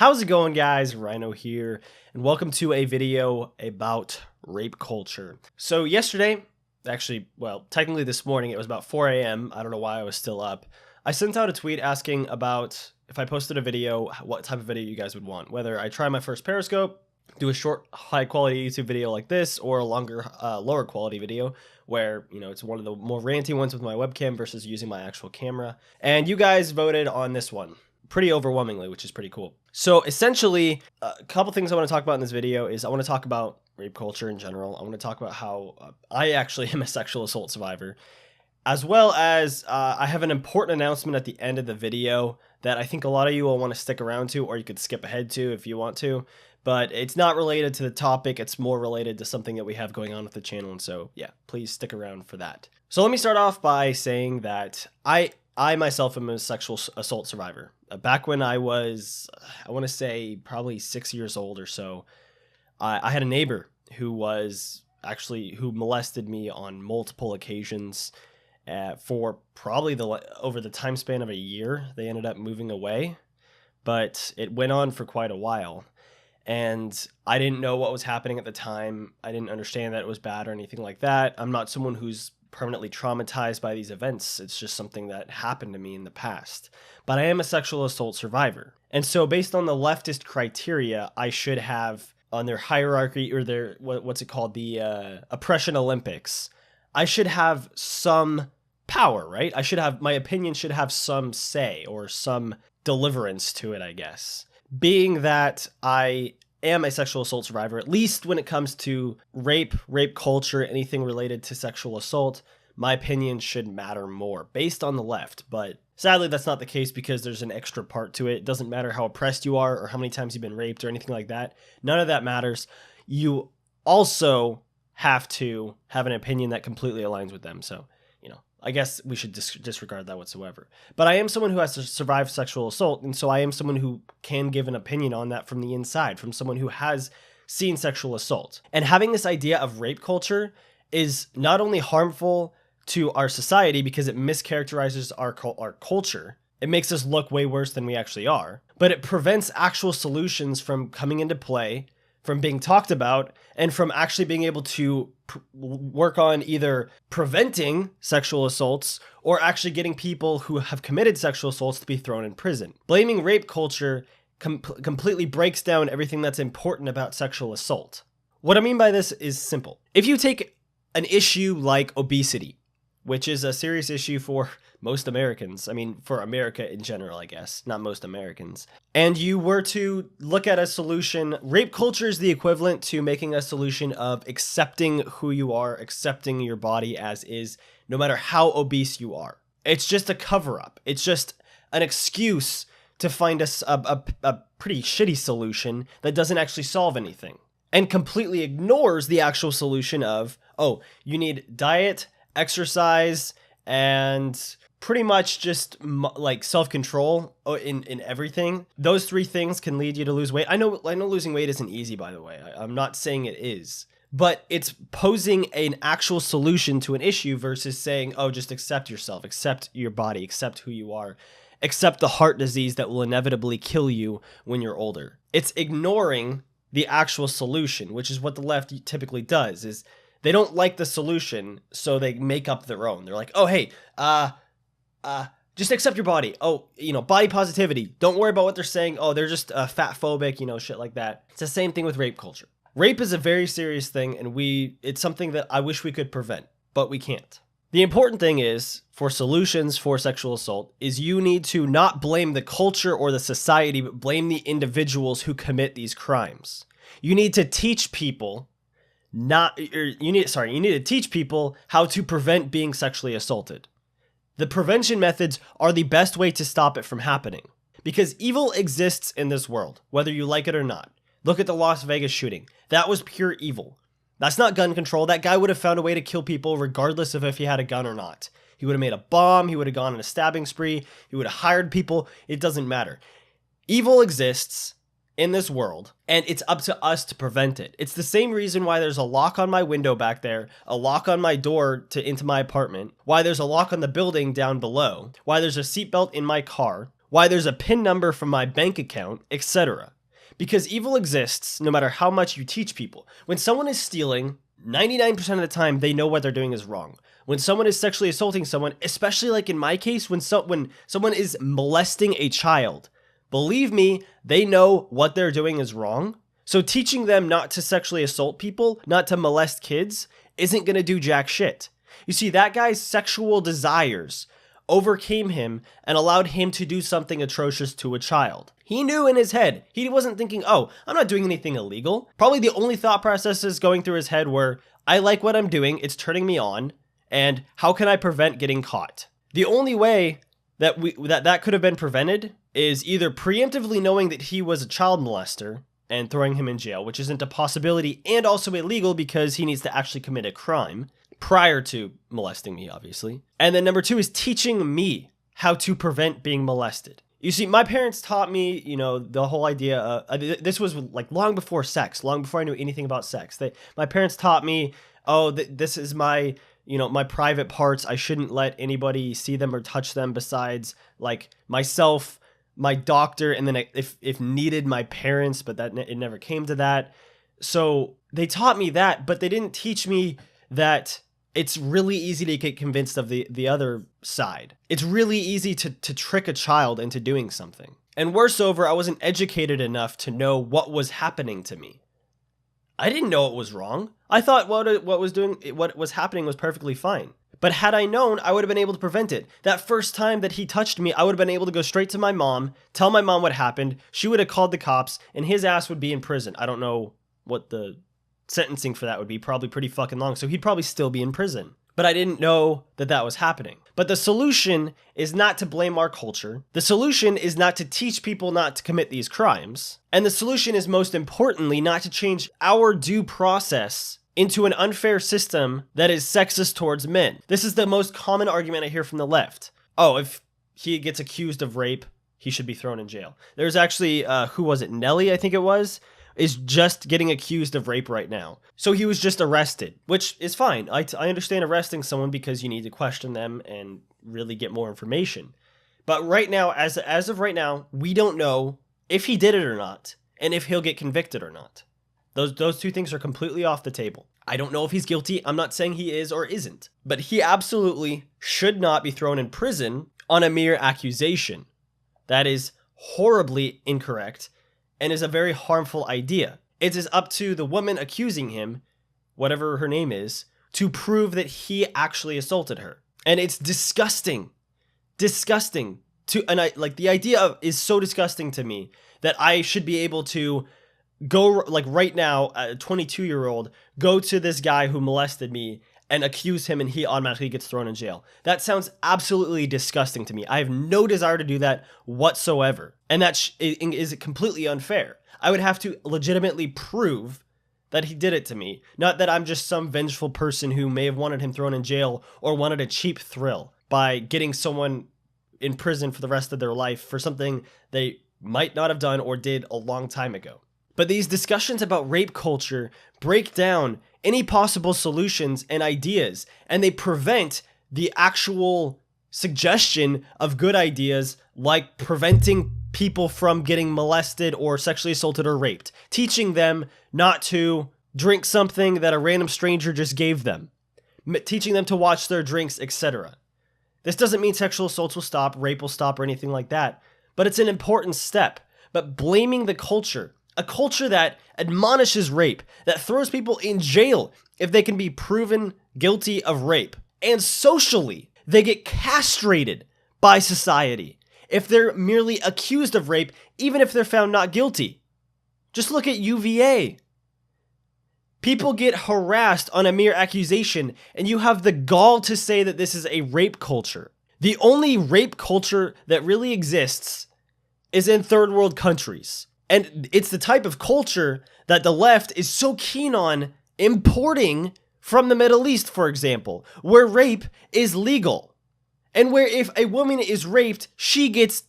How's it going, guys? Rhino here, and welcome to a video about rape culture. So yesterday, actually, well, technically this morning, it was about 4 a.m. I don't know why I was still up. I sent out a tweet asking about if I posted a video, what type of video you guys would want. Whether I try my first Periscope, do a short, high-quality YouTube video like this, or a longer, lower-quality video where, you know, it's one of the more ranty ones with my webcam versus using my actual camera. And you guys voted on this one pretty overwhelmingly, which is pretty cool. So essentially, a couple things I want to talk about in this video is I want to talk about rape culture in general. I want to talk about how I actually am a sexual assault survivor, as well as I have an important announcement at the end of the video that I think a lot of you will want to stick around to, or you could skip ahead to if you want to. But it's not related to the topic, it's more related to something that we have going on with the channel, and so yeah, please stick around for that. So let me start off by saying that I myself am a sexual assault survivor. Back when I was, I want to say probably 6 years old or so, I had a neighbor who molested me on multiple occasions for probably over the time span of a year. They ended up moving away, but it went on for quite a while. And I didn't know what was happening at the time. I didn't understand that it was bad or anything like that. I'm not someone who's permanently traumatized by these events. It's just something that happened to me in the past. But I am a sexual assault survivor. And so based on the leftist criteria, I should have on their hierarchy, or their, what's it called? The oppression Olympics. I should have some power, right? My opinion should have some say or some deliverance to it, I guess. Being that I am a sexual assault survivor, at least when it comes to rape culture, anything related to sexual assault, my opinion should matter more based on the left. But sadly, that's not the case because there's an extra part to it. It doesn't matter how oppressed you are or how many times you've been raped or anything like that. None of that matters. You also have to have an opinion that completely aligns with them. So, you know, I guess we should disregard that whatsoever. But I am someone who has to survive sexual assault, and so I am someone who can give an opinion on that from the inside, from someone who has seen sexual assault. And having this idea of rape culture is not only harmful to our society because it mischaracterizes our culture, it makes us look way worse than we actually are, but it prevents actual solutions from coming into play, from being talked about, and from actually being able to work on either preventing sexual assaults or actually getting people who have committed sexual assaults to be thrown in prison. Blaming rape culture completely breaks down everything that's important about sexual assault. What I mean by this is simple. If you take an issue like obesity, which is a serious issue for most Americans. I mean, for America in general, I guess, not most Americans. And you were to look at a solution, rape culture is the equivalent to making a solution of accepting who you are, accepting your body as is, no matter how obese you are. It's just a cover-up. It's just an excuse to find a pretty shitty solution that doesn't actually solve anything and completely ignores the actual solution of, oh, you need diet, exercise, and pretty much just like self-control in everything. Those three things can lead you to lose weight. I know losing weight isn't easy, by the way. I'm not saying it is, but it's posing an actual solution to an issue versus saying, oh, just accept yourself, accept your body, accept who you are, accept the heart disease that will inevitably kill you when you're older. It's ignoring the actual solution, which is what the left typically does, is they don't like the solution, so they make up their own. They're like, oh, hey, just accept your body. Oh, you know, body positivity. Don't worry about what they're saying. Oh, they're just fat phobic, you know, shit like that. It's the same thing with rape culture. Rape is a very serious thing, and it's something that I wish we could prevent, but we can't. The important thing is, for solutions for sexual assault, is you need to not blame the culture or the society, but blame the individuals who commit these crimes. You need to teach people you need to teach people how to prevent being sexually assaulted. The prevention methods are the best way to stop it from happening. Because evil exists in this world, whether you like it or not. Look at the Las Vegas shooting. That was pure evil. That's not gun control. That guy would have found a way to kill people regardless of if he had a gun or not. He would have made a bomb. He would have gone on a stabbing spree. He would have hired people. It doesn't matter. Evil exists in this world, and it's up to us to prevent it. It's the same reason why there's a lock on my window back there, a lock on my door into my apartment, why there's a lock on the building down below, why there's a seatbelt in my car, why there's a PIN number from my bank account, etc. Because evil exists no matter how much you teach people. When someone is stealing, 99% of the time they know what they're doing is wrong. When someone is sexually assaulting someone, especially like in my case, when someone is molesting a child, believe me, they know what they're doing is wrong. So teaching them not to sexually assault people, not to molest kids, isn't going to do jack shit. You see, that guy's sexual desires overcame him and allowed him to do something atrocious to a child. He knew in his head. He wasn't thinking, oh, I'm not doing anything illegal. Probably the only thought processes going through his head were, I like what I'm doing, it's turning me on, and how can I prevent getting caught? The only way that that could have been prevented is either preemptively knowing that he was a child molester and throwing him in jail, which isn't a possibility and also illegal because he needs to actually commit a crime prior to molesting me, obviously. And then number 2 is teaching me how to prevent being molested. You see, my parents taught me, the whole idea, this was like long before sex, long before I knew anything about sex. My parents taught me, this is my, my private parts. I shouldn't let anybody see them or touch them besides like myself, my doctor, and then if needed, my parents, but it never came to that. So they taught me that, but they didn't teach me that it's really easy to get convinced of the other side. It's really easy to trick a child into doing something. And worse over, I wasn't educated enough to know what was happening to me. I didn't know it was wrong. I thought what was happening was perfectly fine. But had I known, I would have been able to prevent it. That first time that he touched me, I would have been able to go straight to my mom, tell my mom what happened. She would have called the cops, and his ass would be in prison. I don't know what the sentencing for that would be, probably pretty fucking long, so he'd probably still be in prison. But I didn't know that was happening. But the solution is not to blame our culture. The solution is not to teach people not to commit these crimes. And the solution is most importantly not to change our due process into an unfair system that is sexist towards men. This is the most common argument I hear from the left. Oh, if he gets accused of rape, he should be thrown in jail. There's actually, who was it? Nelly, I think it was, is just getting accused of rape right now. So he was just arrested, which is fine. I understand arresting someone because you need to question them and really get more information. But right now, as of right now, we don't know if he did it or not, and if he'll get convicted or not. Those two things are completely off the table. I don't know if he's guilty. I'm not saying he is or isn't. But he absolutely should not be thrown in prison on a mere accusation. That is horribly incorrect and is a very harmful idea. It is up to the woman accusing him, whatever her name is, to prove that he actually assaulted her. And it's disgusting. Disgusting. The idea is so disgusting to me that I should be able to go, like right now, a 22-year-old, go to this guy who molested me and accuse him and he automatically gets thrown in jail. That sounds absolutely disgusting to me. I have no desire to do that whatsoever. And that is completely unfair. I would have to legitimately prove that he did it to me. Not that I'm just some vengeful person who may have wanted him thrown in jail or wanted a cheap thrill by getting someone in prison for the rest of their life for something they might not have done or did a long time ago. But these discussions about rape culture break down any possible solutions and ideas, and they prevent the actual suggestion of good ideas like preventing people from getting molested or sexually assaulted or raped, teaching them not to drink something that a random stranger just gave them, teaching them to watch their drinks, etc. This doesn't mean sexual assaults will stop, rape will stop, or anything like that, but it's an important step. But blaming the culture, a culture that admonishes rape, that throws people in jail if they can be proven guilty of rape, and socially, they get castrated by society if they're merely accused of rape, even if they're found not guilty. Just look at UVA. People get harassed on a mere accusation, and you have the gall to say that this is a rape culture. The only rape culture that really exists is in third world countries. And it's the type of culture that the left is so keen on importing from the Middle East, for example, where rape is legal. And where if a woman is raped, she gets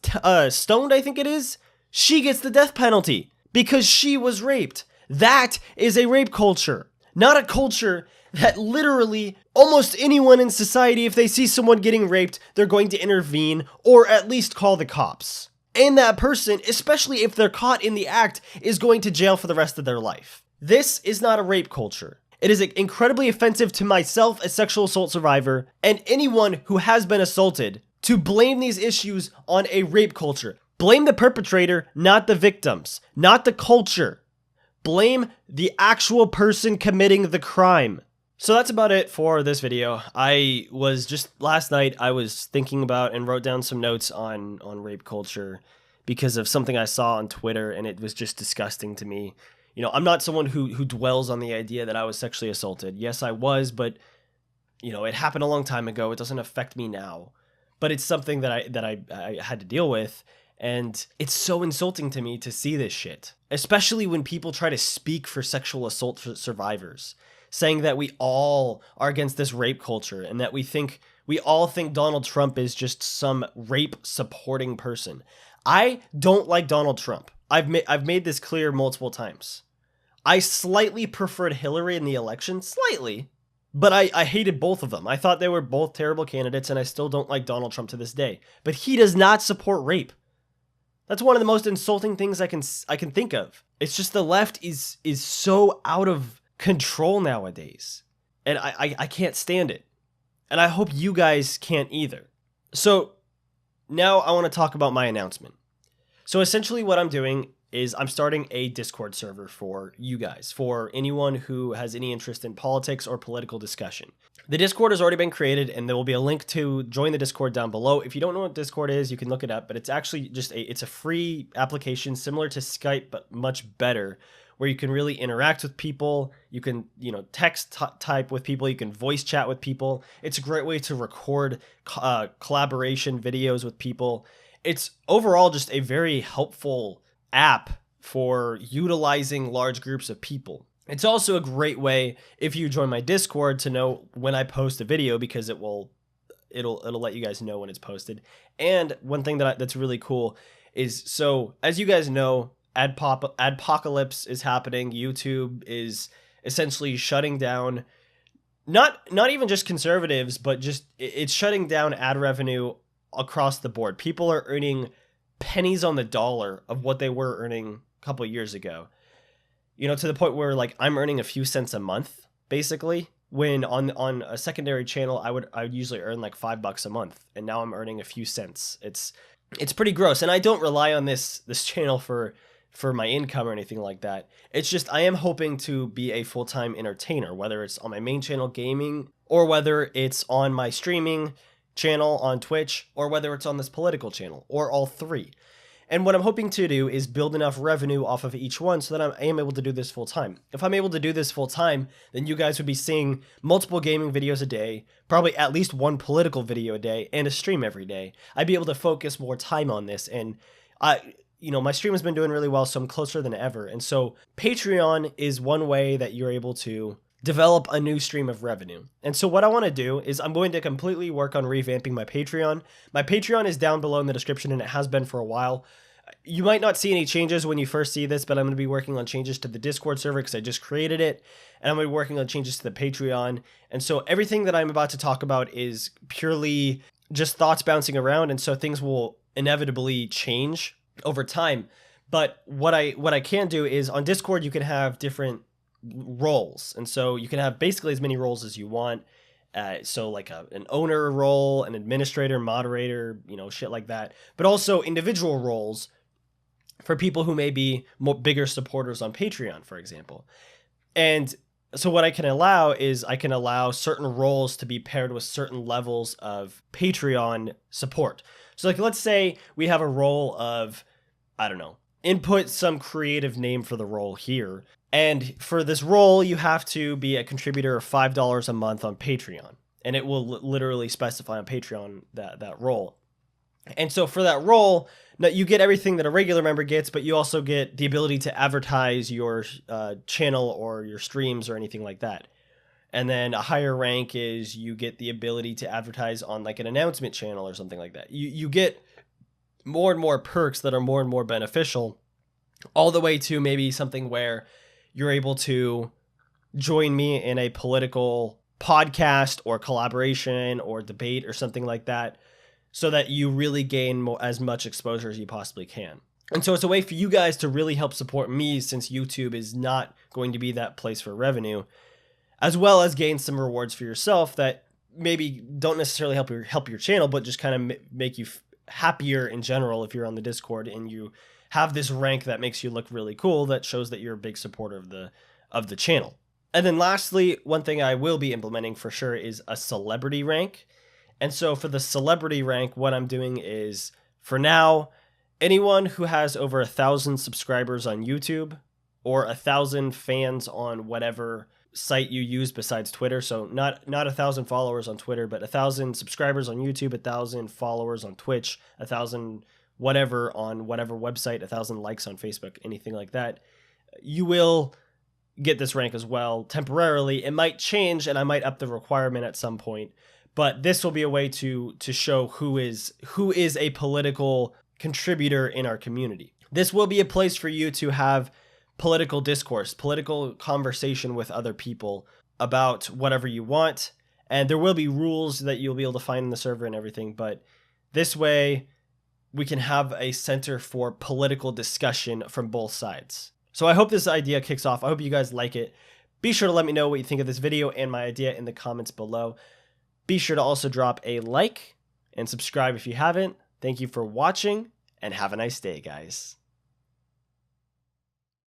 stoned, I think it is. She gets the death penalty because she was raped. That is a rape culture, not a culture that literally almost anyone in society, if they see someone getting raped, they're going to intervene or at least call the cops. And that person, especially if they're caught in the act, is going to jail for the rest of their life. This is not a rape culture. It is incredibly offensive to myself, a sexual assault survivor, and anyone who has been assaulted, to blame these issues on a rape culture. Blame the perpetrator, not the victims, not the culture. Blame the actual person committing the crime. So that's about it for this video. I was just last night, I was thinking about and wrote down some notes on rape culture because of something I saw on Twitter, and it was just disgusting to me. You know, I'm not someone who dwells on the idea that I was sexually assaulted. Yes, I was, but you know, it happened a long time ago. It doesn't affect me now. But it's something that I had to deal with, and it's so insulting to me to see this shit, especially when people try to speak for sexual assault survivors, saying that we all are against this rape culture and that we all think Donald Trump is just some rape supporting person. I don't like Donald Trump. I've made this clear multiple times. I slightly preferred Hillary in the election, slightly, but I hated both of them. I thought they were both terrible candidates, and I still don't like Donald Trump to this day. But he does not support rape. That's one of the most insulting things I can think of. It's just the left is so out of control nowadays, and I can't stand it. And I hope you guys can't either. So now I want to talk about my announcement. So essentially what I'm doing is I'm starting a Discord server for you guys, for anyone who has any interest in politics or political discussion. The Discord has already been created, and there will be a link to join the Discord down below. If you don't know what Discord is, you can look it up, but it's actually just it's a free application similar to Skype, but much better, where you can really interact with people. You can, text type with people. You can voice chat with people. It's a great way to record collaboration videos with people. It's overall just a very helpful app for utilizing large groups of people. It's also a great way, if you join my Discord, to know when I post a video, because it'll let you guys know when it's posted. And one thing that's really cool is, so as you guys know, adpocalypse is happening. YouTube is essentially shutting down not even just conservatives, but just it's shutting down ad revenue across the board. People are earning pennies on the dollar of what they were earning a couple of years ago. To the point where, like, I'm earning a few cents a month, basically, when on a secondary channel I would usually earn like $5 a month, and now I'm earning a few cents. It's pretty gross, and I don't rely on this channel for my income or anything like that. It's just I am hoping to be a full-time entertainer, whether it's on my main channel gaming, or whether it's on my streaming channel on Twitch, or whether it's on this political channel, or all three. And what I'm hoping to do is build enough revenue off of each one so that I am able to do this full time. If I'm able to do this full time, then you guys would be seeing multiple gaming videos a day, probably at least one political video a day, and a stream every day. I'd be able to focus more time on this, and my stream has been doing really well, so I'm closer than ever. And so Patreon is one way that you're able to develop a new stream of revenue. And so what I want to do is I'm going to completely work on revamping my Patreon. My Patreon is down below in the description, and it has been for a while. You might not see any changes when you first see this, but I'm going to be working on changes to the Discord server because I just created it, and I'm going to be working on changes to the Patreon. And so everything that I'm about to talk about is purely just thoughts bouncing around, and so things will inevitably change over time. But what I can do is on Discord you can have different roles, and so you can have basically as many roles as you want. So like an owner role, an administrator, moderator, shit like that, but also individual roles for people who may be bigger supporters on Patreon, for example. And so what I can allow is I can allow certain roles to be paired with certain levels of Patreon support. So like, let's say we have a role of, I don't know, input some creative name for the role here. And for this role, you have to be a contributor of $5 a month on Patreon. And it will literally specify on Patreon that role. And so for that role, now you get everything that a regular member gets, but you also get the ability to advertise your channel or your streams or anything like that. And then a higher rank is you get the ability to advertise on like an announcement channel or something like that. You get more and more perks that are more and more beneficial, all the way to maybe something where you're able to join me in a political podcast or collaboration or debate or something like that. so that you really gain as much exposure as you possibly can. And so it's a way for you guys to really help support me, since YouTube is not going to be that place for revenue, as well as gain some rewards for yourself that maybe don't necessarily help your channel, but just kind of make you happier in general if you're on the Discord and you have this rank that makes you look really cool, that shows that you're a big supporter of the channel. And then lastly, one thing I will be implementing for sure is a celebrity rank. And so for the celebrity rank, what I'm doing is, for now, anyone who has over 1,000 subscribers on YouTube or 1,000 fans on whatever site you use besides Twitter. So not 1,000 followers on Twitter, but 1,000 subscribers on YouTube, 1,000 followers on Twitch, 1,000 whatever on whatever website, 1,000 likes on Facebook, anything like that. You will get this rank as well temporarily. It might change and I might up the requirement at some point, but this will be a way to show who is a political contributor in our community. This will be a place for you to have political discourse, political conversation with other people about whatever you want. And there will be rules that you'll be able to find in the server and everything, but this way we can have a center for political discussion from both sides. So I hope this idea kicks off. I hope you guys like it. Be sure to let me know what you think of this video and my idea in the comments below. Be sure to also drop a like and subscribe if you haven't. Thank you for watching, and have a nice day, guys.